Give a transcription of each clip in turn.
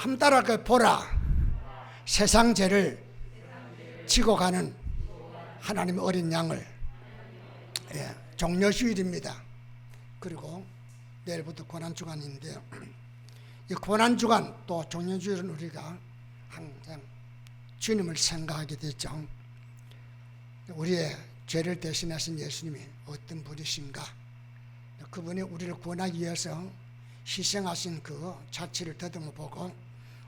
함 따라 보라. 세상 죄를 지고 가는 하나님의 어린 양을. 종려주일입니다. 그리고 내일부터 고난주간인데요. 이 고난주간 또 종려주일은 우리가 항상 주님을 생각하게 되죠. 우리의 죄를 대신하신 예수님이 어떤 분이신가, 그분이 우리를 구원하기 위해서 희생하신 그 자체를 더듬어 보고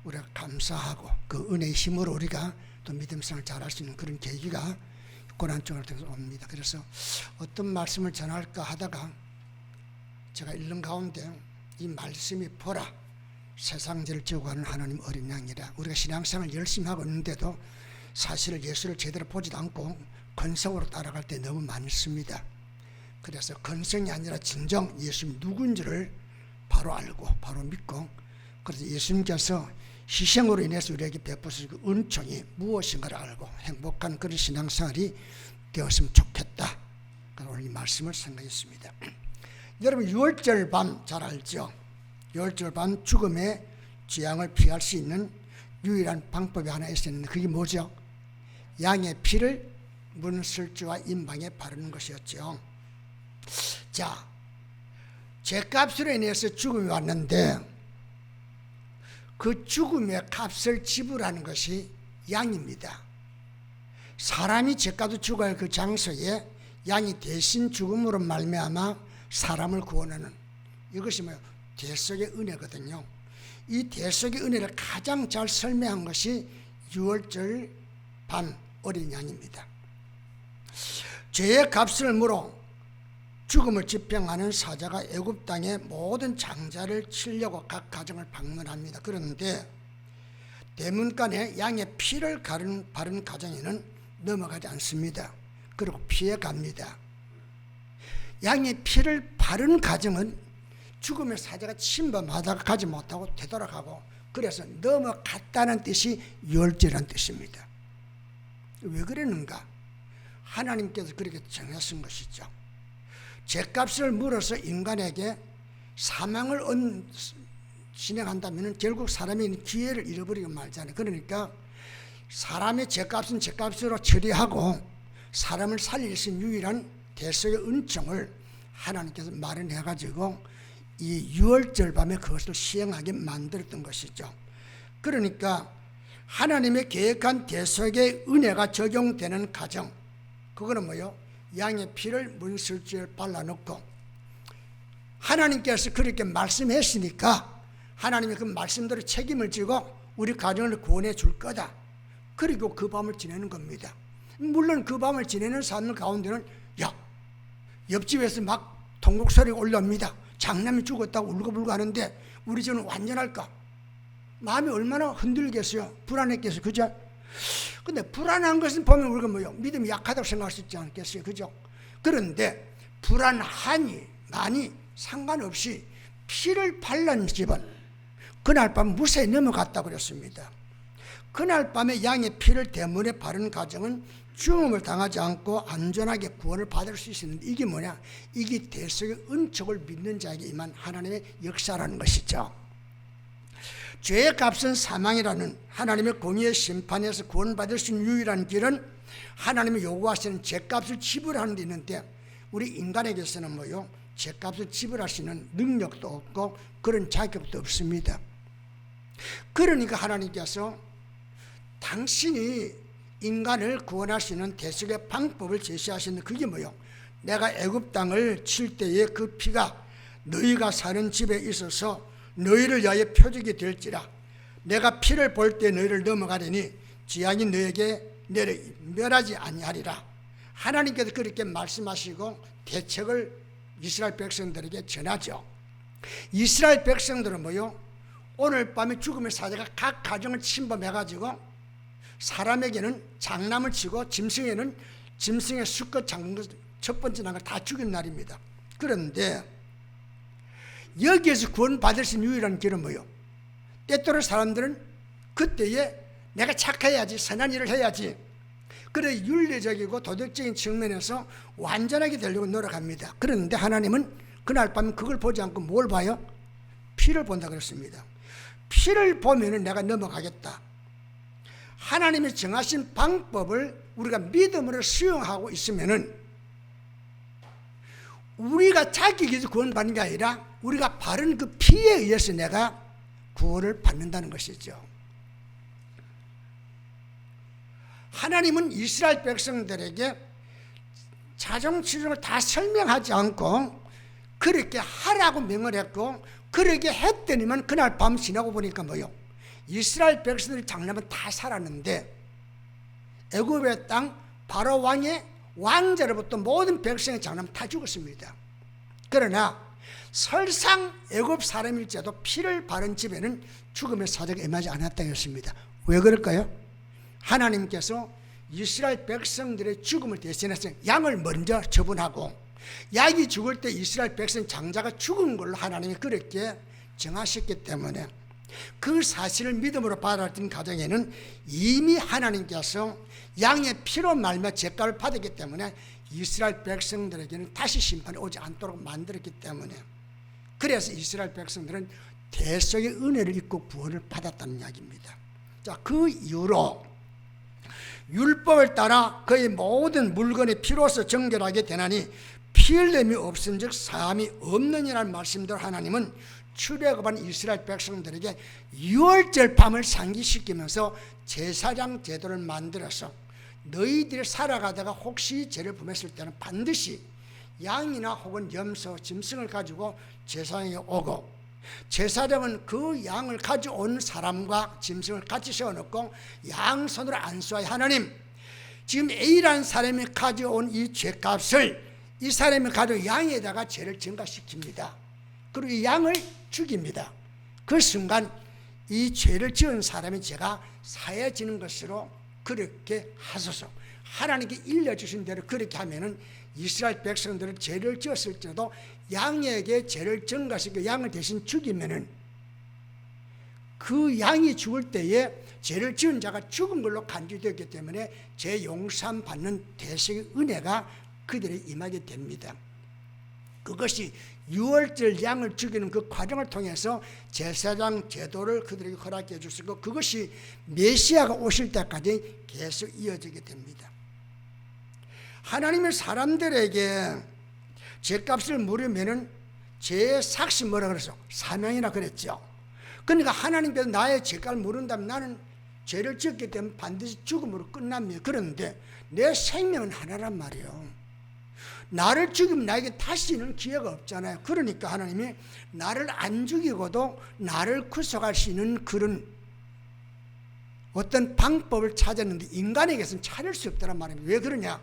우리가 감사하고 그 은혜의 힘으로 우리가 또 믿음생활을 잘할 수 있는 그런 계기가 고난주간을 통해서 옵니다. 그래서 어떤 말씀을 전할까 하다가 제가 읽는 가운데 이 말씀이 보라, 세상 죄를 지고 가는 하나님 어린 양이라. 우리가 신앙생활 열심히 하고 있는데도 사실 예수를 제대로 보지도 않고 건성으로 따라갈 때 너무 많습니다. 그래서 건성이 아니라 진정 예수님이 누군지를 바로 알고 바로 믿고, 그래서 예수님께서 희생으로 인해서 우리에게 베푸신 그 은총이 무엇인가를 알고 행복한 그런 신앙생활이 되었으면 좋겠다. 오늘 이 말씀을 생각했습니다. 여러분, 유월절 밤 잘 알죠? 유월절 밤 죽음의 재앙을 피할 수 있는 유일한 방법이 하나 있었는데 그게 뭐죠? 양의 피를 문설주와 임방에 바르는 것이었죠. 자, 죄값으로 인해서 죽음이 왔는데 그 죽음의 값을 지불하는 것이 양입니다. 사람이 죄값을 죽어야 할 그 장소에 양이 대신 죽음으로 말미암아 사람을 구원하는, 이것이 뭐예요? 대속의 은혜거든요. 이 대속의 은혜를 가장 잘 설명한 것이 유월절 밤 어린 양입니다. 죄의 값을 물어 죽음을 집행하는 사자가 애굽 땅의 모든 장자를 치려고 각 가정을 방문합니다. 그런데 대문간에 양의 피를 바른 가정에는 넘어가지 않습니다. 그리고 피해갑니다. 양의 피를 바른 가정은 죽음의 사자가 침범하다가 가지 못하고 되돌아가고, 그래서 넘어갔다는 뜻이 유월절이라는 뜻입니다. 왜 그랬는가? 하나님께서 그렇게 정하신 것이죠. 죄값을 물어서 인간에게 사망을 진행한다면 결국 사람이 기회를 잃어버리고 말잖아요. 그러니까 사람의 죄값은 죄값으로 처리하고 사람을 살릴 수 있는 유일한 대속의 은총을 하나님께서 마련해가지고 이 유월절 밤에 그것을 시행하게 만들었던 것이죠. 그러니까 하나님의 계획한 대속의 은혜가 적용되는 가정, 그거는 뭐예요? 양의 피를 문설주에 발라놓고, 하나님께서 그렇게 말씀했으니까 하나님이 그 말씀대로 책임을 지고 우리 가정을 구원해 줄 거다. 그리고 그 밤을 지내는 겁니다. 물론 그 밤을 지내는 사람들 가운데는 옆집에서 막 통곡 소리가 올라옵니다. 장남이 죽었다고 울고불고 하는데 우리 집은 완전할까? 마음이 얼마나 흔들겠어요? 불안했겠어요? 그죠? 근데 불안한 것은 보면 우리가 뭐요? 믿음이 약하다고 생각할 수 있지 않겠어요? 그죠? 그런데 불안하니 많이 상관없이 피를 발란 집은 그날 밤 무사히 넘어갔다고 그랬습니다. 그날 밤에 양의 피를 대문에 바른 가정은 죽음을 당하지 않고 안전하게 구원을 받을 수 있었는데, 이게 뭐냐? 이게 대속의 은총을 믿는 자에게 임한 하나님의 역사라는 것이죠. 죄의 값은 사망이라는 하나님의 공의의 심판에서 구원받을 수 있는 유일한 길은 하나님이 요구하시는 죄값을 지불하는 데 있는데, 우리 인간에게서는 뭐요? 죄값을 지불할 수 있는 능력도 없고 그런 자격도 없습니다. 그러니까 하나님께서 당신이 인간을 구원할 수 있는 대속의 방법을 제시하시는, 그게 뭐요? 내가 애굽 땅을 칠 때에 그 피가 너희가 사는 집에 있어서 너희를 위하여 표적이 될지라. 내가 피를 볼 때 너희를 넘어가리니 지향이 너에게 내려 멸하지 아니하리라. 하나님께서 그렇게 말씀하시고 대책을 이스라엘 백성들에게 전하죠. 이스라엘 백성들은 뭐요? 오늘 밤에 죽음의 사자가 각 가정을 침범해가지고 사람에게는 장남을 치고 짐승에는 짐승의 수컷 장는 것, 첫 번째 난 걸 다 죽인 날입니다. 그런데 여기에서 구원받을 수 있는 유일한 길은 뭐예요? 때때로 사람들은 그때에 내가 착해야지, 선한 일을 해야지, 그래 윤리적이고 도덕적인 측면에서 완전하게 되려고 노력합니다. 그런데 하나님은 그날 밤에 그걸 보지 않고 뭘 봐요? 피를 본다 그랬습니다. 피를 보면은 내가 넘어가겠다. 하나님이 정하신 방법을 우리가 믿음으로 수용하고 있으면은 우리가 자기에게서 구원받는 게 아니라 우리가 바른 그 피에 의해서 내가 구원을 받는다는 것이죠. 하나님은 이스라엘 백성들에게 자정치정을 다 설명하지 않고 그렇게 하라고 명을 했고, 그렇게 했더니만 그날 밤 지나고 보니까 뭐요? 이스라엘 백성들이 장래면 다 살았는데 애굽의 땅 바로 왕의 왕자로부터 모든 백성의 장남 다 죽었습니다. 그러나 설상 애굽 사람일지라도 피를 바른 집에는 죽음의 사자가 임하지 않았다 했습니다. 왜 그럴까요? 하나님께서 이스라엘 백성들의 죽음을 대신해서 양을 먼저 처분하고, 양이 죽을 때 이스라엘 백성 장자가 죽은 걸로 하나님이 그렇게 정하셨기 때문에 그 사실을 믿음으로 받아들인 가정에는 이미 하나님께서 양의 피로 말며 죄값을 받았기 때문에 이스라엘 백성들에게는 다시 심판이 오지 않도록 만들었기 때문에, 그래서 이스라엘 백성들은 대속의 은혜를 입고 구원을 받았다는 이야기입니다. 자, 그 이후로 율법을 따라 그의 모든 물건이 피로서 정결하게 되나니 피 흘림이 없은 즉 사함이 없느니라는 말씀대로 하나님은 출애굽한 이스라엘 백성들에게 유월절 밤을 상기시키면서 제사장 제도를 만들어서 너희들이 살아가다가 혹시 죄를 범했을 때는 반드시 양이나 혹은 염소, 짐승을 가지고 제사장에 오고, 제사장은 그 양을 가져온 사람과 짐승을 같이 세워놓고 양손으로 안수하여 하나님, 지금 A라는 사람이 가져온 이 죄값을 이 사람이 가져온 양에다가 죄를 증가시킵니다. 그리고 이 양을 죽입니다. 그 순간 이 죄를 지은 사람의 죄가 사해지는 것으로 그렇게 하소서. 하나님께 일러주신 대로 그렇게 하면은 이스라엘 백성들은 죄를 지었을지라도 양에게 죄를 증가시켜 양을 대신 죽이면은 그 양이 죽을 때에 죄를 지은 자가 죽은 걸로 간주되었기 때문에 죄 용서함 받는 대속의 은혜가 그들에게 임하게 됩니다. 그것이 유월절 양을 죽이는 그 과정을 통해서 제사장 제도를 그들에게 허락해 주시고, 그것이 메시아가 오실 때까지 계속 이어지게 됩니다. 하나님의 사람들에게 죄값을 물으면은 죄의 삭시 뭐라 그랬어? 사명이라 그랬죠. 그러니까 하나님께서 나의 죄값을 물은다면 나는 죄를 지었기 때문에 반드시 죽음으로 끝납니다. 그런데 내 생명은 하나란 말이에요. 나를 죽이면 나에게 다시는 기회가 없잖아요. 그러니까 하나님이 나를 안 죽이고도 나를 구속할 수 있는 그런 어떤 방법을 찾았는데 인간에게서는 찾을 수 없다는 말입니다. 왜 그러냐?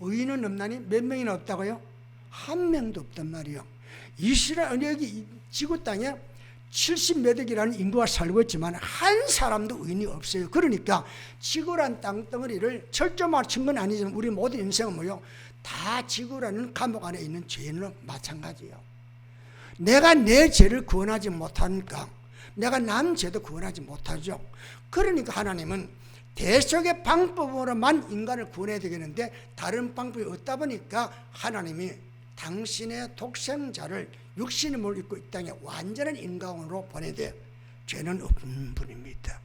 의인은 없나니 몇 명이나 없다고요? 한 명도 없단 말이에요. 이스라엘 여기 지구 땅에 70몇 억이라는 인구가 살고 있지만 한 사람도 의인이 없어요. 그러니까 지구란 땅덩어리를 철조망으로 친 건 아니지만 우리 모든 인생은 뭐요? 다 지구라는 감옥 안에 있는 죄인은 마찬가지예요. 내가 내 죄를 구원하지 못하니까 내가 남 죄도 구원하지 못하죠. 그러니까 하나님은 대속의 방법으로만 인간을 구원해야 되겠는데 다른 방법이 없다 보니까 하나님이 당신의 독생자를 육신의 몸을 입고 이 땅에 완전한 인간으로 보내되 죄는 없는 분입니다.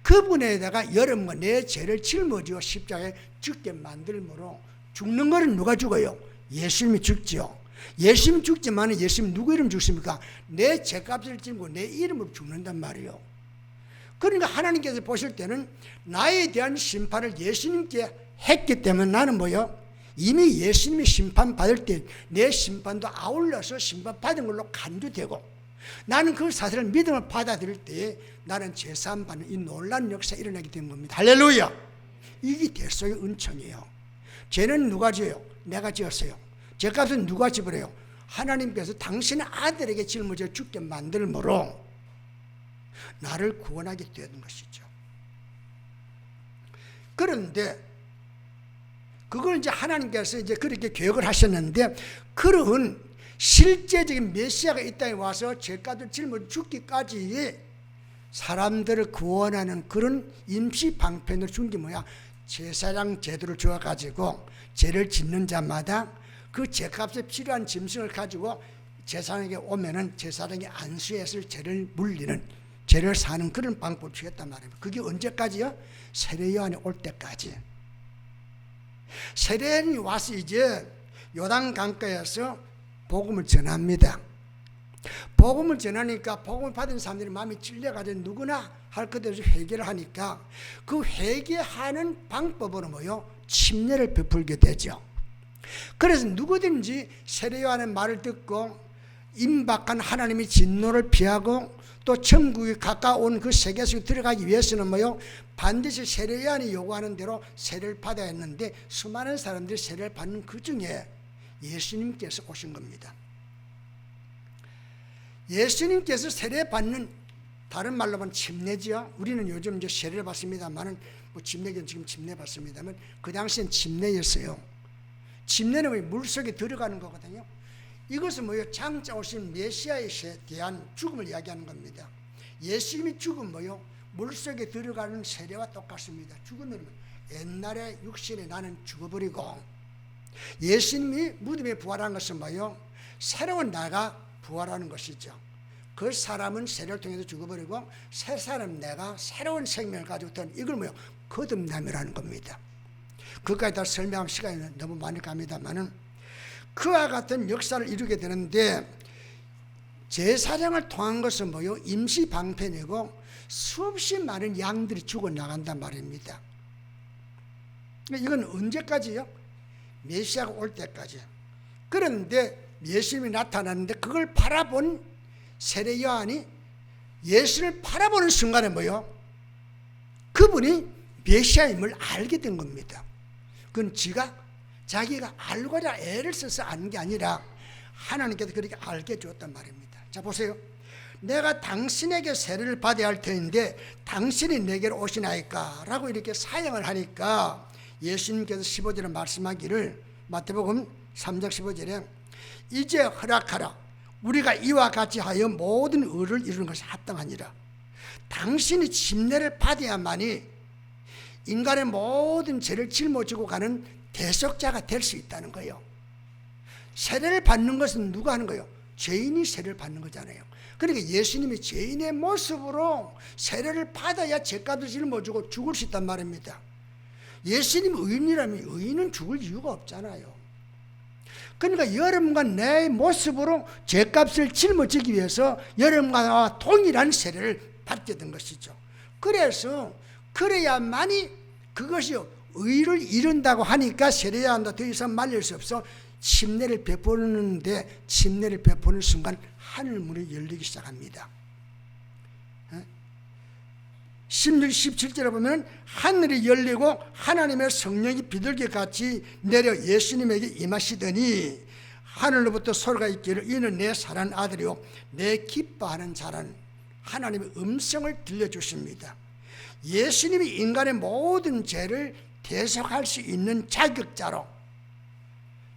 그분에다가 여러분과 내 죄를 짊어지고 십자가에 죽게 만들므로 죽는 거는 누가 죽어요? 예수님이 죽죠. 예수님이 죽지만 예수님이 누구 이름 죽습니까? 내 죄값을 짊고 내 이름으로 죽는단 말이에요. 그러니까 하나님께서 보실 때는 나에 대한 심판을 예수님께 했기 때문에 나는 뭐요? 이미 예수님이 심판받을 때 내 심판도 아울러서 심판받은 걸로 간주되고, 나는 그 사실을 믿음을 받아들일 때에 나는 죄사함 받는 이 놀라운 역사가 일어나게 된 겁니다. 할렐루야! 이게 대속의 은총이에요. 죄는 누가 지어요? 내가 지었어요. 죄값은 누가 지불해요? 하나님께서 당신의 아들에게 짊어져 죽게 만들므로 나를 구원하게 되는 것이죠. 그런데 그걸 이제 하나님께서 이제 그렇게 계획을 하셨는데, 그런 실제적인 메시아가 이 땅에 와서 죄값을 짊어져 죽기까지 사람들을 구원하는 그런 임시 방편을 준 게 뭐야? 제사장 제도를 주어가지고 죄를 짓는 자마다 그 죄값에 필요한 짐승을 가지고 제사장에게 오면은 제사장이 안수해서 죄를 물리는, 죄를 사는 그런 방법을 취했단 말입니다. 그게 언제까지요? 세례 요한이 올 때까지. 세례 요한이 와서 이제 요단 강가에서 복음을 전합니다. 복음을 전하니까 복음을 받은 사람들이 마음이 찔려가지고 누구나 할 것 없이 회개를 하니까 그 회개하는 방법으로 뭐요? 침례를 베풀게 되죠. 그래서 누구든지 세례 요한의 말을 듣고 임박한 하나님의 진노를 피하고 또 천국에 가까운 그 세계 속에 들어가기 위해서는 뭐요? 반드시 세례 요한이 요구하는 대로 세례를 받아야 했는데 수많은 사람들이 세례를 받는 그 중에 예수님께서 오신 겁니다. 예수님께서 세례 받는, 다른 말로 하면 침례지요. 우리는 요즘 이제 세례를 받습니다만은 뭐 침례는 지금 침례 받습니다만 그 당시엔 침례였어요. 침례는 물속에 들어가는 거거든요. 이것은 뭐요? 장차 오신 메시아에 대한 죽음을 이야기하는 겁니다. 예수님이 죽은 뭐요? 물속에 들어가는 세례와 똑같습니다. 죽으면 옛날에 육신에 나는 죽어버리고 예수님이 무덤에 부활한 것은 뭐요? 새로운 나가 부활하는 것이죠. 그 사람은 세례를 통해서 죽어버리고 새 사람 내가 새로운 생명을 가지고 있던 이걸 뭐요? 거듭남이라는 겁니다. 그까지 다 설명할 시간이 너무 많이 갑니다만은 그와 같은 역사를 이루게 되는데 제사장을 통한 것은 뭐요? 임시 방편이고 수없이 많은 양들이 죽어나간단 말입니다. 이건 언제까지요? 메시아가 올 때까지. 그런데 예수님이 나타났는데 그걸 바라본 세례 요한이 예수를 바라보는 순간에 뭐요? 그분이 메시아임을 알게 된 겁니다. 그건 자기가 알고자 애를 써서 아는 게 아니라 하나님께서 그렇게 알게 주었단 말입니다. 자 보세요. 내가 당신에게 세례를 받아야 할 터인데 당신이 내게로 오시나이까 라고 이렇게 사양을 하니까 예수님께서 15절에 말씀하기를 마태복음 3장 15절에 이제 허락하라. 우리가 이와 같이 하여 모든 의를 이루는 것이 합당하니라. 당신이 침례를 받아야만이 인간의 모든 죄를 짊어지고 가는 대속자가 될 수 있다는 거예요. 세례를 받는 것은 누가 하는 거예요? 죄인이 세례를 받는 거잖아요. 그러니까 예수님이 죄인의 모습으로 세례를 받아야 죄값을 짊어지고 죽을 수 있단 말입니다. 예수님이 의인이라면 의인은 죽을 이유가 없잖아요. 그러니까 여러분과 내 모습으로 죄값을 짊어지기 위해서 여러분과 동일한 세례를 받게 된 것이죠. 그래서 그래야만이 그것이 의를 이룬다고 하니까 세례해야 한다. 더 이상 말릴 수 없어. 침례를 베푸는데 침례를 베푸는 순간 하늘문이 열리기 시작합니다. 16, 17절에 보면 하늘이 열리고 하나님의 성령이 비둘기 같이 내려 예수님에게 임하시더니 하늘로부터 소리가 있기를 이는 내 사랑하는 아들이요 내 기뻐하는 자라는 하나님의 음성을 들려주십니다. 예수님이 인간의 모든 죄를 대속할 수 있는 자격자로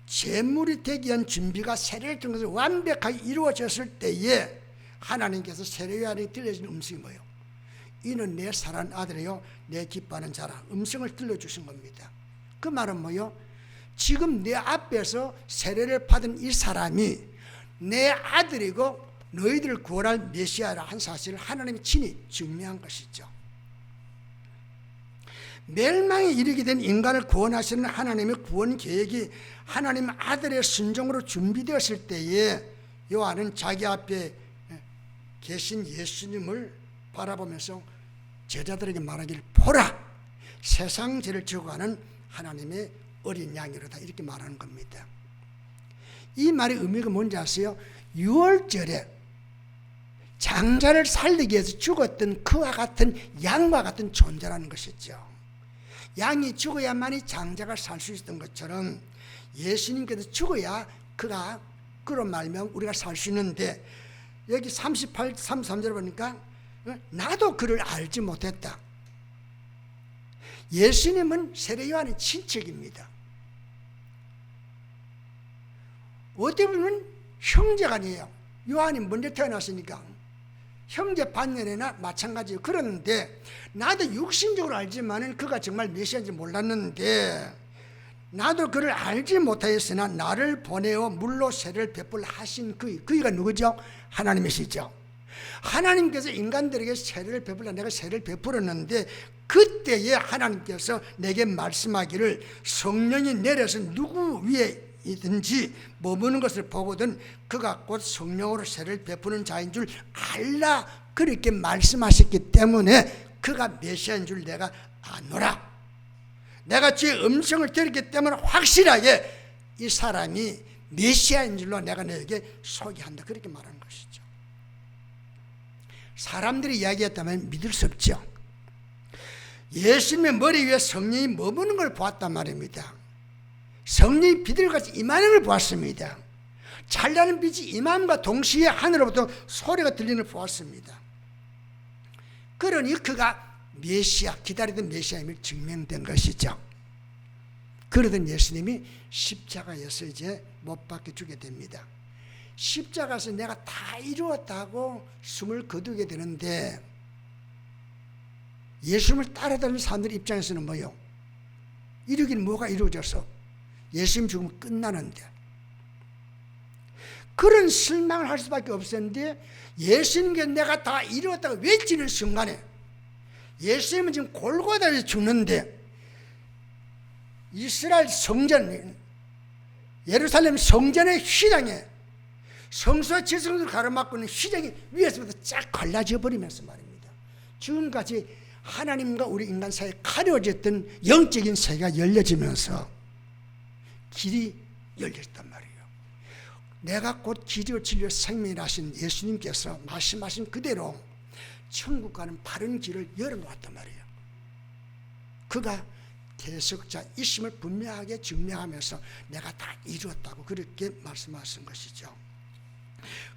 제물이 되기 위한 준비가 세례를 통해서 완벽하게 이루어졌을 때에 하나님께서 세례 요한에게 들려진 음성이 뭐예요? 이는 내 사랑하는 아들이요 내 기뻐하는 자라. 음성을 들려주신 겁니다. 그 말은 뭐요? 지금 내 앞에서 세례를 받은 이 사람이 내 아들이고 너희들을 구원할 메시아라 한 사실을 하나님이 친히 증명한 것이죠. 멸망에 이르게 된 인간을 구원하시는 하나님의 구원 계획이 하나님 아들의 순종으로 준비되었을 때에 요한은 자기 앞에 계신 예수님을 바라보면서 제자들에게 말하기를 보라 세상 죄를 지고 가는 하나님의 어린 양이로다 이렇게 말하는 겁니다. 이 말의 의미가 뭔지 아세요? 유월절에 장자를 살리기 위해서 죽었던 그와 같은 양과 같은 존재라는 것이죠. 양이 죽어야만이 장자가 살 수 있었던 것처럼 예수님께서 죽어야 그가 그런 말면 우리가 살 수 있는데 여기 33절에 보니까 나도 그를 알지 못했다. 예수님은 세례 요한의 친척입니다. 어떻게 보면 형제가 아니에요. 요한이 먼저 태어났으니까 형제 반년이나 마찬가지예요. 그런데 나도 육신적으로 알지만은 그가 정말 메시아인지 몰랐는데 나도 그를 알지 못하였으나 나를 보내어 물로 세를 베풀 하신 그이가 누구죠? 하나님이시죠. 하나님께서 인간들에게 세를 베풀라 내가 세를 베풀었는데 그때에 하나님께서 내게 말씀하기를 성령이 내려서 누구 위에든지 머무는 것을 보거든 그가 곧 성령으로 세를 베푸는 자인 줄 알라 그렇게 말씀하셨기 때문에 그가 메시아인 줄 내가 아노라. 내가 주의 음성을 들었기 때문에 확실하게 이 사람이 메시아인 줄로 내가 너에게 소개한다 그렇게 말하는 것이죠. 사람들이 이야기했다면 믿을 수 없죠. 예수님의 머리 위에 성령이 머무는 걸 보았단 말입니다. 성령이 비둘기같이 임하는 걸 보았습니다. 찬란한 빛이 임함과 동시에 하늘로부터 소리가 들리는 걸 보았습니다. 그러니 그가 메시아, 기다리던 메시아임이 증명된 것이죠. 그러던 예수님이 십자가에서 이제 못 박혀 죽게 됩니다. 십자가에서 내가 다 이루었다고 숨을 거두게 되는데 예수님을 따라다니는 사람들 입장에서는 뭐요? 이루긴 뭐가 이루어져서 예수님 죽으면 끝나는데 그런 실망을 할 수밖에 없었는데 예수님께 내가 다 이루었다고 외치는 순간에 예수님은 지금 골고다에서 죽는데 이스라엘 성전 예루살렘 성전의 휘장에 성소와 지성소를 가로막고 있는 휘장이 위에서부터 쫙 갈라져 버리면서 말입니다. 지금까지 하나님과 우리 인간 사이에 가려졌던 영적인 세계가 열려지면서 길이 열렸단 말이에요. 내가 곧 길이요 진리요 생명이라신 예수님께서 말씀하신 그대로 천국 가는 바른 길을 열어놓았단 말이에요. 그가 대속자이심을 분명하게 증명하면서 내가 다 이루었다고 그렇게 말씀하신 것이죠.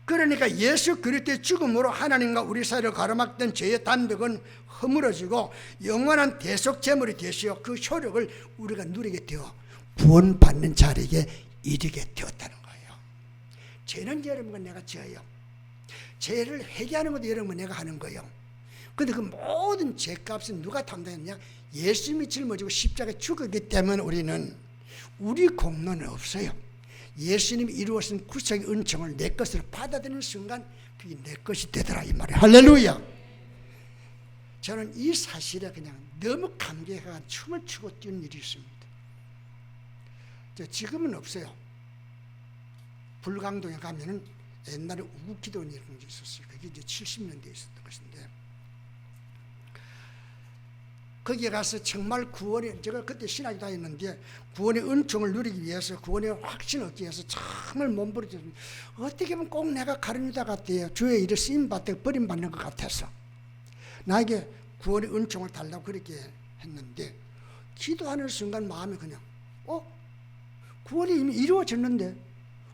그러니까 예수 그리스도의 죽음으로 하나님과 우리 사이를 가로막던 죄의 단벽은 허물어지고 영원한 대속 제물이 되시어 그 효력을 우리가 누리게 되어 구원받는 자리에 이르게 되었다는 거예요. 죄는 여러분과 내가 져요. 죄를 회개하는 것도 여러분 내가 하는 거예요. 그런데 그 모든 죄값은 누가 담당했냐? 예수님이 짊어지고 십자가에 죽었기 때문에 우리는 우리 공로는 없어요. 예수님이 이루어진 구속의 은총을 내 것으로 받아들이는 순간 그게 내 것이 되더라 이 말이에요. 할렐루야. 저는 이 사실에 그냥 너무 감격해가 춤을 추고 뛰는 일이 있습니다. 지금은 없어요. 불광동에 가면은 옛날에 우국기도원 이런 게 있었어요. 그게 이제 70년대에 있었던 것인데 거기에 가서 정말 구원의 제가 그때 신학교 다녔는데 구원의 은총을 누리기 위해서 구원의 확신을 얻기 위해서 정말 몸부림쳤습니다. 어떻게 보면 꼭 내가 가른 유다 같아요. 주의 일에 쓰임받고 버림받는 것 같아서 나에게 구원의 은총을 달라고 그렇게 했는데 기도하는 순간 마음이 그냥 구원이 이미 이루어졌는데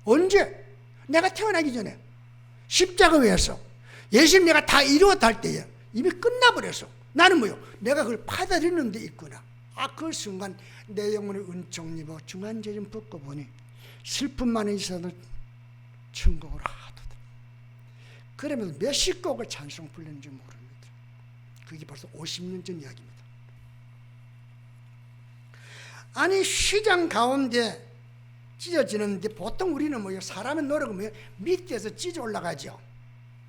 언제? 내가 태어나기 전에 십자가 위에서 예수님 내가 다 이루었다 할 때에 이미 끝나버려서 나는 뭐요? 내가 그걸 받아들이는 데 있구나. 그 순간 내 영혼의 은총 입어 중한죄 벗고 보니 슬픔만 있어도 천국으로 하도다. 그러면서 몇십 곡을 찬송 불렀는지 모릅니다. 그게 벌써 50년 전 이야기입니다. 아니 휘장 가운데 찢어지는데 보통 우리는 뭐요? 사람의 노력은 뭐요? 밑에서 찢어 올라가죠.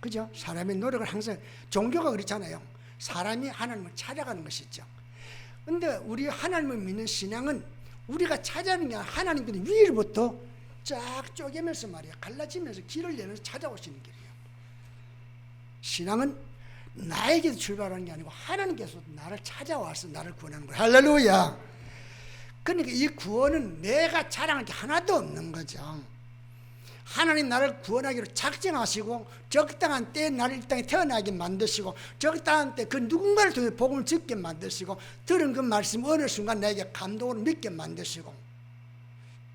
그죠? 사람의 노력을 항상 종교가 그렇잖아요. 사람이 하나님을 찾아가는 것이죠. 근데 우리 하나님을 믿는 신앙은 우리가 찾아가는 게 아니라 하나님께서 위로부터 쫙 쪼개면서 말이야 갈라지면서 길을 내면서 찾아오시는 길이에요. 신앙은 나에게서 출발하는 게 아니고 하나님께서 나를 찾아와서 나를 구원하는 거예요. 할렐루야. 그러니까 이 구원은 내가 자랑할 게 하나도 없는 거죠. 하나님 나를 구원하기로 작정하시고 적당한 때에 나를 이 땅에 태어나게 만드시고 적당한 때 그 누군가를 통해 복음을 듣게 만드시고 들은 그 말씀 어느 순간 나에게 감동을 믿게 만드시고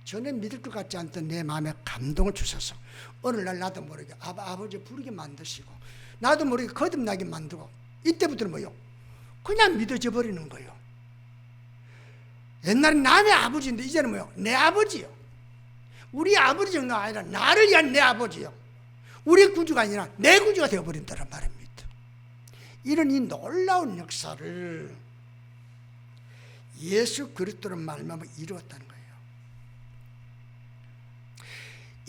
전혀 믿을 것 같지 않던 내 마음에 감동을 주셔서 어느 날 나도 모르게 아버지 부르게 만드시고 나도 모르게 거듭나게 만들고 이때부터는 뭐요? 그냥 믿어져 버리는 거예요. 옛날에 남의 아버지인데 이제는 뭐요? 내 아버지요. 우리 아버지 정도가 아니라 나를 위한 내 아버지요. 우리 구주가 아니라 내 구주가 되어버린다는 말입니다. 이런 이 놀라운 역사를 예수 그리스도로 말미암아 이루었다는 거예요.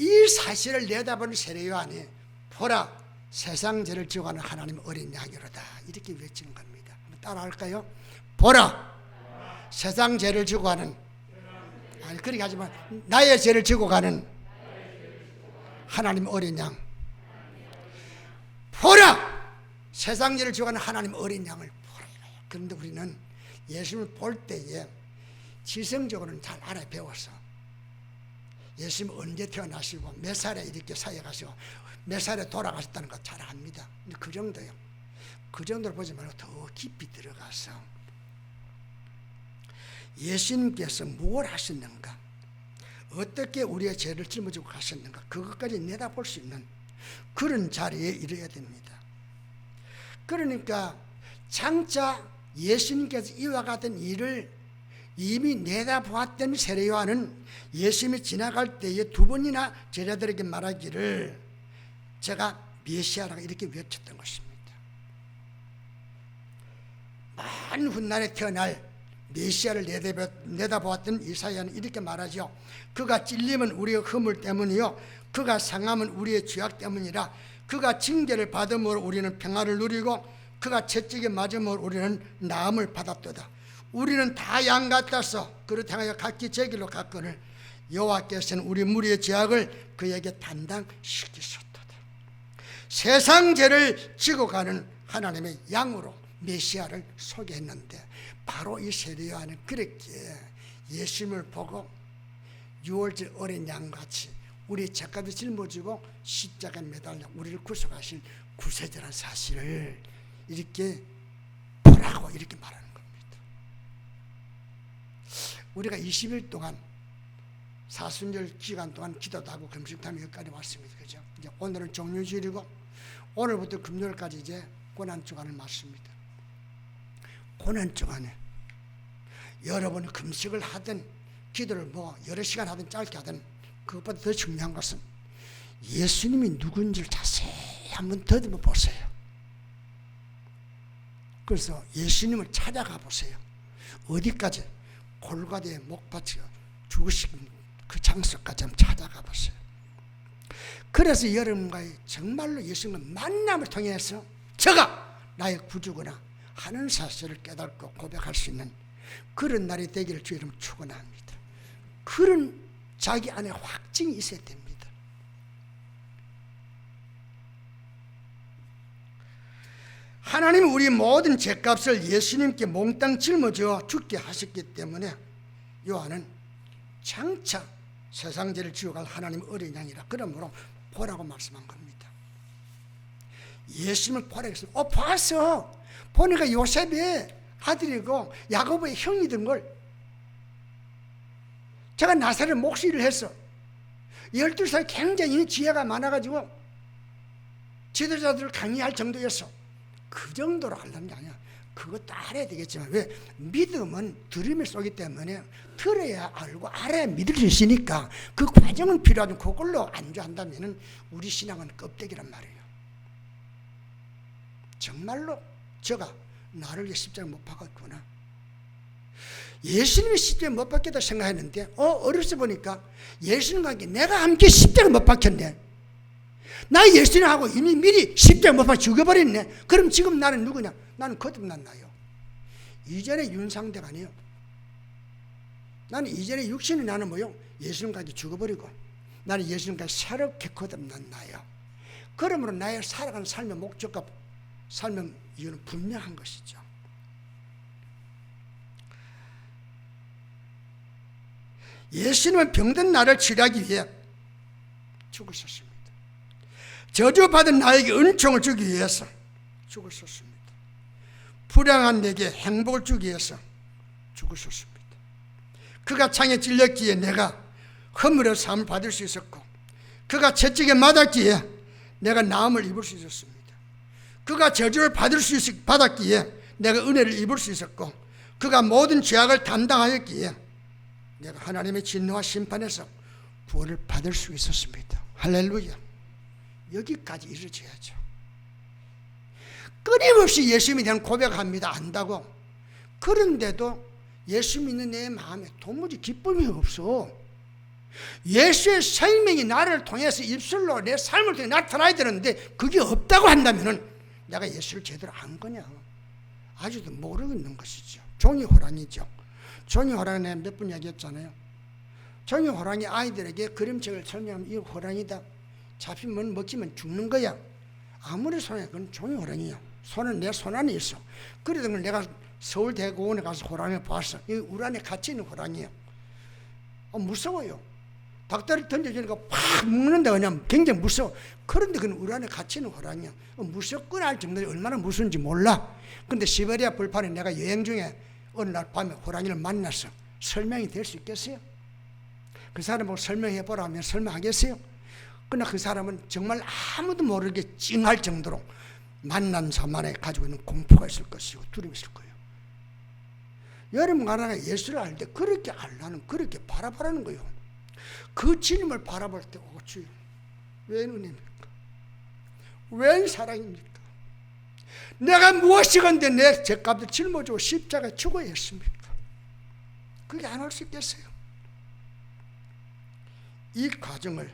이 사실을 내다보는 세례요한이 보라 세상 죄를 지고 가는 하나님의 어린 양이로다 이렇게 외치는 겁니다. 한번 따라할까요? 보라 세상 죄를 지고 가는, 아니 그렇게 하지만 나의 죄를 지고 가는 하나님의 어린 양. 보라 세상 죄를 지고 가는 하나님의 어린 양을 보라 이거예요. 그런데 우리는 예수님을 볼 때에 지성적으로는 잘 알아 배웠어. 예수님 언제 태어나시고 몇 살에 이렇게 사역하시고 몇 살에 돌아가셨다는 거 잘 압니다. 근데 그 정도요. 그 정도로 보지 말고 더 깊이 들어가서 예수님께서 무엇을 하셨는가, 어떻게 우리의 죄를 짊어지고 가셨는가, 그것까지 내다볼 수 있는 그런 자리에 이르러야 됩니다. 그러니까 장차 예수님께서 이와 같은 일을 이미 내다보았던 세례요한은 예수님이 지나갈 때에 두 번이나 제자들에게 말하기를 제가 메시아라고 이렇게 외쳤던 것입니다. 먼 훗날에 태어날 메시아를 내다보았던 이사야는 이렇게 말하죠. 그가 찔림은 우리의 허물 때문이요 그가 상함은 우리의 죄악 때문이라. 그가 징계를 받음으로 우리는 평화를 누리고 그가 채찍에 맞음으로 우리는 나음을 받았도다. 우리는 다 양 같아서 그를 향하여 각기 제 길로 갔거늘 여호와께서는 우리 무리의 죄악을 그에게 담당시키셨도다. 세상 죄를 지고 가는 하나님의 양으로 메시아를 소개했는데 바로 이 세례요한은 그렇게 예수님을 보고 유월절 어린 양같이 우리 죄값을 짊어지고 십자가에 매달려 우리를 구속하신 구세주라는 사실을 이렇게 보라고 이렇게 말하는 겁니다. 우리가 20일 동안 사순절 기간 동안 기도도 하고 금식도 하며 여기까지 왔습니다. 그죠? 이제 오늘은 종료주일이고 오늘부터 금요일까지 이제 고난주간을 맞습니다. 고난주간에 여러분이 금식을 하든 기도를 뭐 여러 시간 하든 짧게 하든 그것보다 더 중요한 것은 예수님이 누군지를 자세히 한번 더듬어 보세요. 그래서 예수님을 찾아가 보세요. 어디까지? 골고다에 못 박혀 죽으신 그 장소까지 한번 찾아가 보세요. 그래서 여러분과의 정말로 예수님과 만남을 통해서 저가 나의 구주구나 하는 사실을 깨닫고 고백할 수 있는 그런 날이 되기를 주의 이름으로 축원합니다. 그런 자기 안에 확증이 있어야 됩니다. 하나님은 우리 모든 죄값을 예수님께 몽땅 짊어져 죽게 하셨기 때문에 요한은 장차 세상 죄를 지어갈 하나님 어린 양이라 그러므로 보라고 말씀한 겁니다. 예수님을 보라고 했습니다. 봤어. 보니까 요셉의 아들이고 야고보의 형이던 걸 제가 나사렛 목수일을 했어. 12살 굉장히 지혜가 많아가지고 지도자들을 강의할 정도였어. 그 정도로 하려는 게 아니야. 그것도 알아야 되겠지만 왜? 믿음은 들음에 쏘기 때문에 들어야 알고 알아야 믿을 수 있으니까 그 과정은 필요하죠. 그걸로 안주한다면 우리 신앙은 껍데기란 말이에요. 정말로 저가 나를 위해 십자가에 못 박았구나. 예수님이 십자가에 못 박겠다 생각했는데 어려서 보니까 예수님과 함께 내가 함께 십자가에 못 박혔네. 나 예수님하고 이미 미리 십자가에 못 박혀 죽여버렸네. 그럼 지금 나는 누구냐? 나는 거듭난 나요. 이전에 윤상대가 아니에요. 나는 이전에 육신이 나는 뭐요? 예수님과 함께 죽어버리고 나는 예수님과 새롭게 거듭난 나요. 그러므로 나의 살아가는 삶의 목적과 삶의 이유는 분명한 것이죠. 예수님은 병든 나를 치료하기 위해 죽으셨습니다. 저주받은 나에게 은총을 주기 위해서 죽으셨습니다. 불행한 내게 행복을 주기 위해서 죽으셨습니다. 그가 창에 찔렸기에 내가 허물의 삶을 받을 수 있었고 그가 채찍에 맞았기에 내가 나음을 입을 수 있었습니다. 그가 저주를 받았기에 내가 은혜를 입을 수 있었고 그가 모든 죄악을 담당하였기에 내가 하나님의 진노와 심판에서 구원을 받을 수 있었습니다. 할렐루야. 여기까지 이르러져야죠. 끊임없이 예수님에 대한 고백합니다. 안다고. 그런데도 예수 믿는 내 마음에 도무지 기쁨이 없어. 예수의 생명이 나를 통해서 입술로 내 삶을 통해 나타나야 되는데 그게 없다고 한다면 내가 예수를 제대로 안 거냐? 아직도 모르고 있는 것이죠. 종이 호랑이죠. 종이 호랑이 내가 몇 번 얘기했잖아요. 종이 호랑이 아이들에게 그림책을 설명하면 이 호랑이다. 잡히면 먹히면 죽는 거야. 아무리 손에 그건 종이 호랑이야. 손은 내 손 안에 있어. 그래도 내가 서울대공원에 가서 호랑이를 봤어. 이 우리 안에 갇혀 있는 호랑이야. 무서워요. 닭다리 던져주니까 팍 묶는다 그냥 굉장히 무서워. 그런데 그건 우리 안에 갇혀 있는 호랑이야. 무섭거나 할 정도로 얼마나 무서운지 몰라. 근데 시베리아 벌판에 내가 여행 중에 어느 날 밤에 호랑이를 만났어. 설명이 될 수 있겠어요? 그 사람하고 설명해 보라 하면 설명하겠어요? 그러나 그 사람은 정말 아무도 모르게 찡할 정도로 만난 사만에 가지고 있는 공포가 있을 것이고 두려움이 있을 거예요. 여러분 하나가 예수를 알 때 그렇게 알라는, 그렇게 바라보라는 거예요. 그 주님을 바라볼 때 주여, 웬 은혜입니까? 웬 사랑입니까? 내가 무엇이건데 내 죄값을 짊어지고 십자가에 죽어야 했습니까? 그게 안 올 수 있겠어요? 이 과정을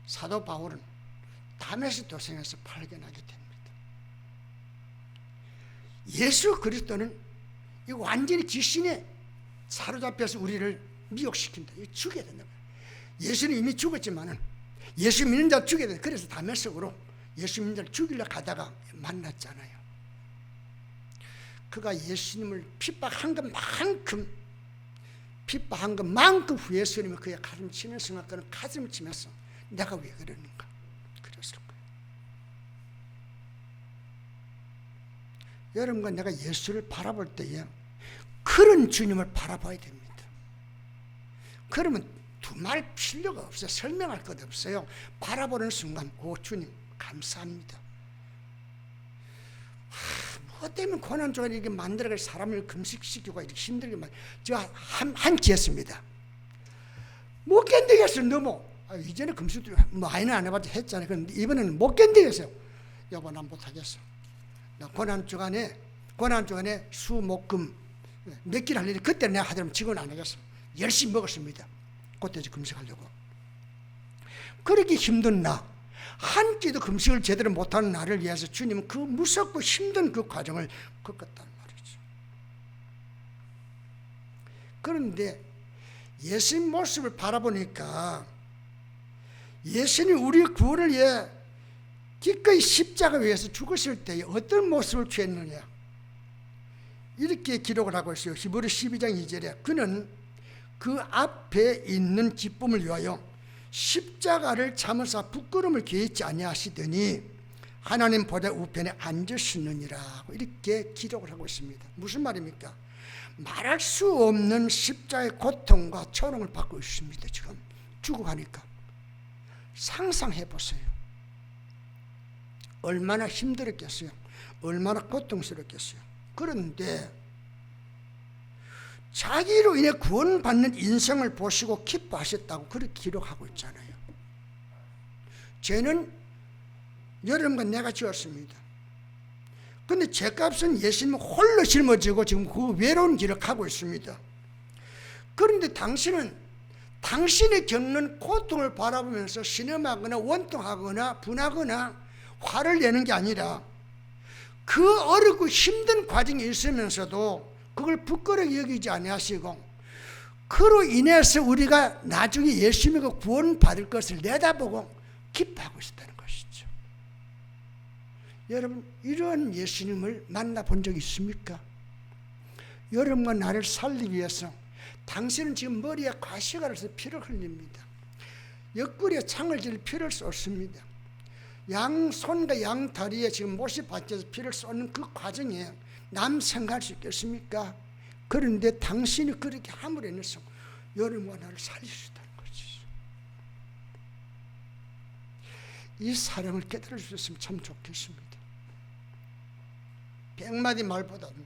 사도 바울은 다메섹 도성에서 발견하게 됩니다. 예수 그리스도는 이 완전히 귀신에 사로잡혀서 우리를 미혹시킨다. 이거 죽여야 된다. 예수는 이미 죽었지만은 예수 믿는 자 죽여야 된다. 그래서 다메섹으로 예수 믿는 자를 죽이려 가다가 만났잖아요. 그가 예수님을 핍박한 것만큼 예수님이 그의 가슴을 치면서 생각하는 가슴을 치면서 내가 왜 그러는가 그랬을 거예요. 여러분과 내가 예수를 바라볼 때에 그런 주님을 바라봐야 됩니다. 그러면 두말 필요가 없어요. 설명할 것 없어요. 바라보는 순간 오 주님 감사합니다. 뭐 때문에 고난주가 이렇게 만들어갈 사람을 금식시키고 이렇게 힘들게 제가 한 기했습니다. 못 견디겠어요. 너무 이전에 금식도 많이는 안 해봤지 했잖아요. 그런데 이번에는 못 견디겠어요. 여보 난 못하겠어. 나 고난주간에 수, 목, 금 몇 끼를 하려니 그때 내가 하더라도 지금은 안 하겠어. 열심히 먹었습니다. 그때 금식하려고. 그렇게 힘든 나, 한 끼도 금식을 제대로 못하는 나를 위해서 주님은 그 무섭고 힘든 그 과정을 겪었단 말이죠. 그런데 예수님 모습을 바라보니까 예수님 우리 구원을 위해 기꺼이 십자가 위에서 죽으실 때 어떤 모습을 취했느냐 이렇게 기록을 하고 있어요. 히브리 12장 2절에 그는 그 앞에 있는 기쁨을 위하여 십자가를 참으사 부끄러움을 개의치 아니하시더니 하나님 보좌 우편에 앉으시느니라 이렇게 기록을 하고 있습니다. 무슨 말입니까? 말할 수 없는 십자가의 고통과 초롱을 받고 있습니다. 지금 죽어가니까 상상해 보세요. 얼마나 힘들었겠어요. 얼마나 고통스럽겠어요. 그런데 자기로 인해 구원받는 인생을 보시고 기뻐하셨다고 그렇게 기록하고 있잖아요. 죄는 여러분과 내가 지었습니다. 그런데 죄값은 예수님 홀로 짊어지고 지금 그 외로운 길을 가고 있습니다. 그런데 당신은 당신이 겪는 고통을 바라보면서 신음하거나 원통하거나 분하거나 화를 내는 게 아니라 그 어렵고 힘든 과정이 있으면서도 그걸 부끄러워 여기지 아니하시고 그로 인해서 우리가 나중에 예수 믿고 구원받을 것을 내다보고 기뻐하고 있다는 것이죠. 여러분 이런 예수님을 만나본 적이 있습니까? 여러분과 나를 살리기 위해서 당신은 지금 머리에 가시가를 해서 피를 흘립니다. 옆구리에 창을 질 필요를 없습니다. 양손과 양다리에 지금 못이 받쳐서 피를 쏟는 그 과정에 남 생각할 수 있겠습니까? 그런데 당신이 그렇게 함으로 인해서 여러분과 나를 살릴 수 있다는 거지. 이 사랑을 깨달을 수 있으면 참 좋겠습니다. 100마디 말보다는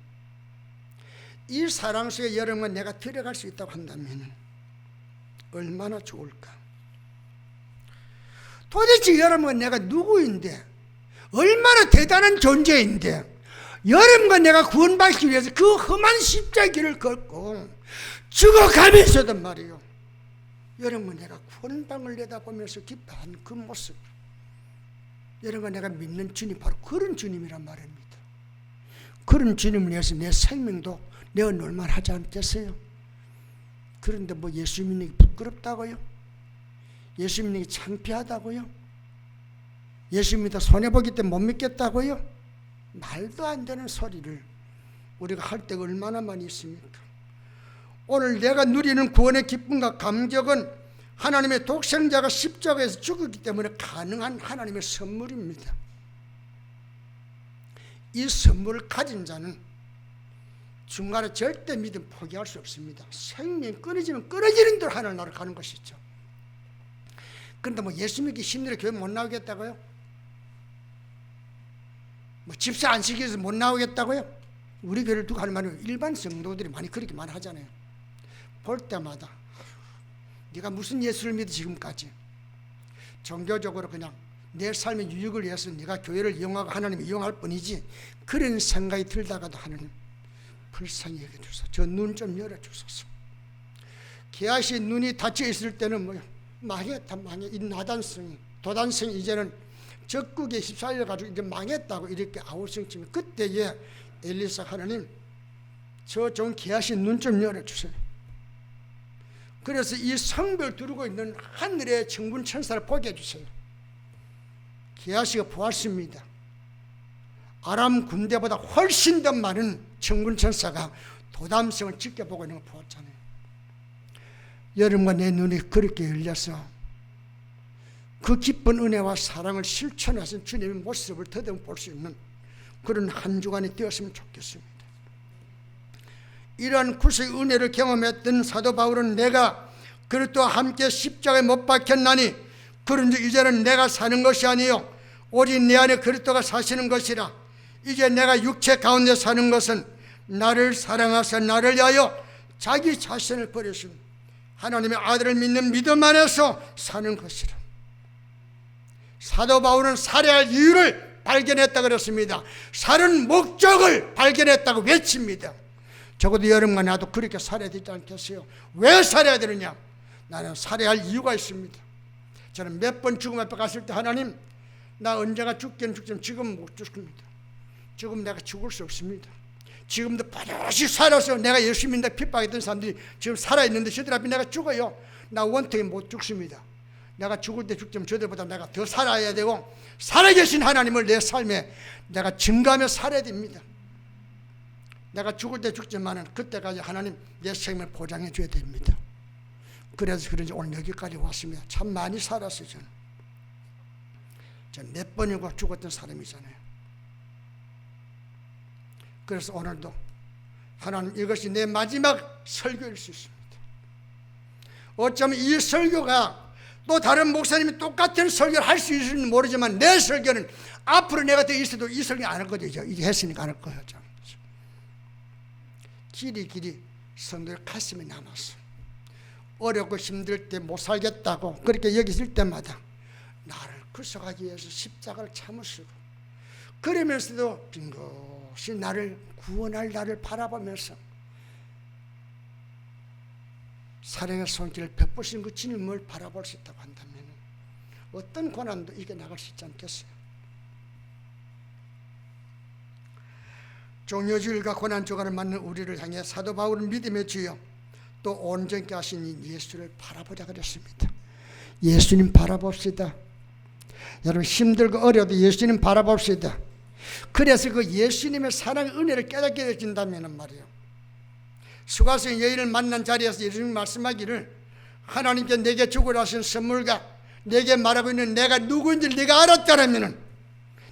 이 사랑 속에 여러분과 내가 들어갈 수 있다고 한다면 얼마나 좋을까. 도대체 여러분과 내가 누구인데 얼마나 대단한 존재인데 여러분과 내가 구원받기 위해서 그 험한 십자가의 길을 걷고 죽어가면서도 말이에요, 여러분과 내가 구원방을 내다보면서 기뻐한 그 모습, 여러분과 내가 믿는 주님, 바로 그런 주님이란 말입니다. 그런 주님을 위해서 내 생명도 내어놓을만 하지 않겠어요? 그런데 뭐 예수 믿는 게 부끄럽다고요? 예수 믿는 게 창피하다고요? 예수 믿어 손해보기 때문에 못 믿겠다고요? 말도 안 되는 소리를 우리가 할 때가 얼마나 많이 있습니까? 오늘 내가 누리는 구원의 기쁨과 감격은 하나님의 독생자가 십자가에서 죽었기 때문에 가능한 하나님의 선물입니다. 이 선물을 가진 자는 중간에 절대 믿음 포기할 수 없습니다. 생명이 끊어지면 끊어지는 대로 하나님 나라로 가는 것이죠. 그런데 뭐 예수 믿기 힘들어 교회 못 나오겠다고요? 뭐 집사 안 시켜서 못 나오겠다고요? 우리 교회를 두고 하는 말은 일반 성도들이 많이 그렇게 말하잖아요. 볼 때마다 네가 무슨 예수를 믿어 지금까지 종교적으로 그냥 내 삶의 유익을 위해서 네가 교회를 이용하고 하나님을 이용할 뿐이지, 그런 생각이 들다가도 하나님 불쌍히 여겨주소서, 저 눈 좀 열어주소서. 게하시 눈이 닫혀 있을 때는 뭐야, 망했다 망해. 이 나단성 도단성 이제는 적국에 휩싸여가지고 이제 망했다고 이렇게 아우성치면, 그때에 엘리사 하나님 저 좀 게하시 눈 좀 열어주세요. 그래서 이 성벽을 두르고 있는 하늘의 천군 천사를 보게 해주세요. 게하시가 보았습니다. 아람 군대보다 훨씬 더 많은 천군 천사가 도담성을 지켜보고 있는 걸 보았잖아요. 여러분과 내 눈이 그렇게 열려서 그 기쁜 은혜와 사랑을 실천하신 주님의 모습을 더듬어 볼 수 있는 그런 한 주간이 되었으면 좋겠습니다. 이러한 구속의 은혜를 경험했던 사도 바울은 내가 그리스도와 함께 십자가에 못 박혔나니 그런즉 이제는 내가 사는 것이 아니요 오직 내 안에 그리스도가 사시는 것이라. 이제 내가 육체 가운데 사는 것은 나를 사랑하사 나를 위하여 자기 자신을 버리신 하나님의 아들을 믿는 믿음 안에서 사는 것이라. 사도 바울은 살해할 이유를 발견했다 그랬습니다. 살은 목적을 발견했다고 외칩니다. 적어도 여러분과 나도 그렇게 살아야 되지 않겠어요? 왜 살아야 되느냐? 나는 살아야 이유가 있습니다. 저는 몇 번 죽음 앞에 갔을 때 하나님, 나 언제가 죽겠는 죽지만 지금 못 죽습니다. 지금 내가 죽을 수 없습니다. 지금도 버젓이 살아서 내가 예수 믿는다 핍박했던 사람들이 지금 살아있는데 저들 앞에 내가 죽어요. 나 원통에 못 죽습니다. 내가 죽을 때 죽지만 저들보다 내가 더 살아야 되고 살아계신 하나님을 내 삶에 내가 증거하며 살아야 됩니다. 내가 죽을 때 죽지만은 그때까지 하나님 내 생명을 보장해 줘야 됩니다. 그래서 그런지 오늘 여기까지 왔습니다. 참 많이 살았어요. 저는 몇 번이고 죽었던 사람이잖아요. 그래서 오늘도 하나님 이것이 내 마지막 설교일 수 있습니다. 어쩌면 이 설교가 또 다른 목사님이 똑같은 설교를 할 수 있을지는 모르지만 내 설교는 앞으로 내가 더 있어도 이 설교 안 할 거죠. 이제 했으니까 안 할 거예요. 길이 성도의 가슴에 남았어. 어렵고 힘들 때 못 살겠다고 그렇게 여기실 때마다 나를 구속하기 위해서 십자가를 참으시고, 그러면서도 빙긋이 나를 구원할 나를 바라보면서 사랑의 손길을 베푸신 그 주님을 바라볼 수 있다고 한다면 어떤 고난도 이겨나갈 수 있지 않겠어요? 종려주일과 고난주간을 맞는 우리를 향해 사도 바울은 믿음의 주여 또 온전케 하신 예수를 바라보자 그랬습니다. 예수님 바라봅시다. 여러분 힘들고 어려도 예수님 바라봅시다. 그래서 그 예수님의 사랑의 은혜를 깨닫게 되어진다면 말이에요, 수가성 여인을 만난 자리에서 예수님이 말씀하기를 하나님께 내게 주고 하신 선물과 내게 말하고 있는 내가 누구인지 네가 알았다면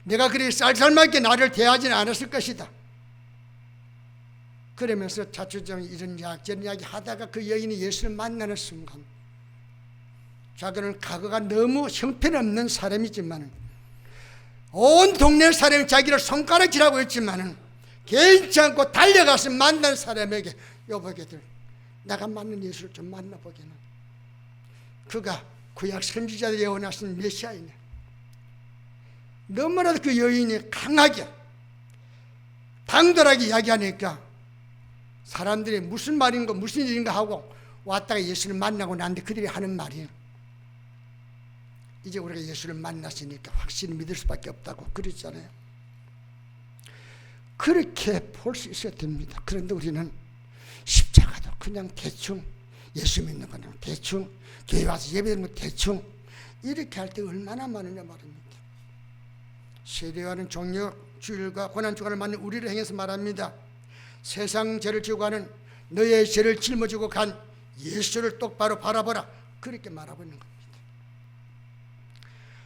내가 그리 쌀쌀맞게 나를 대하지는 않았을 것이다. 그러면서 자초정 이런 이야기 저런 이야기 하다가 그 여인이 예수를 만나는 순간 자기는 과거가 너무 형편없는 사람이지만 온 동네 사람이 자기를 손가락질하고 있지만 개인치 않고 달려가서 만난 사람에게 여보게들 내가 맞는 예수를 좀 만나보게는 그가 구약 선지자들이 예언하신 메시아이네. 너무나도 그 여인이 강하게 당돌하게 이야기하니까 사람들이 무슨 말인가 무슨 일인가 하고 왔다가 예수를 만나고 나는데 그들이 하는 말이 이제 우리가 예수를 만났으니까 확실히 믿을 수밖에 없다고 그러잖아요. 그렇게 볼 수 있어야 됩니다. 그런데 우리는 십자가도 그냥 대충, 예수 믿는 거는 대충, 교회 와서 예배드리는 거 대충 이렇게 할 때 얼마나 많으냐 말입니다. 세례요한은 종려주일과 고난주간을 맞는 우리를 향해서 말합니다. 세상 죄를 지고 가는 너의 죄를 짊어지고 간 예수를 똑바로 바라보라, 그렇게 말하고 있는 겁니다.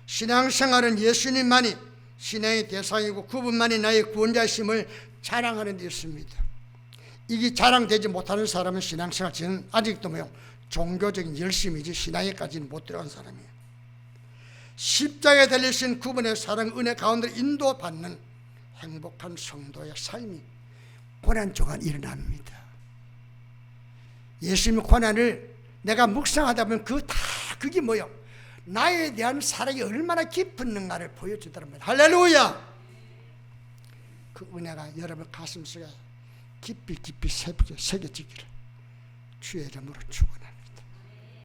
신앙생활은 예수님만이 신앙의 대상이고 그분만이 나의 구원자심을 자랑하는 데 있습니다. 이게 자랑되지 못하는 사람은 신앙생활 지금 아직도 종교적인 열심이지 신앙에까지는 못 들어간 사람이에요. 십자가에 달리신 그분의 사랑 은혜 가운데 인도받는 행복한 성도의 삶이 고난주간 일어납니다. 예수님의 고난을 내가 묵상하다 보면 그게 뭐예요? 나에 대한 사랑이 얼마나 깊었는가를 보여주더란 말이에요. 할렐루야! 그 은혜가 여러분 가슴속에 깊이 새겨지기를 주의 이름으로 축원합니다.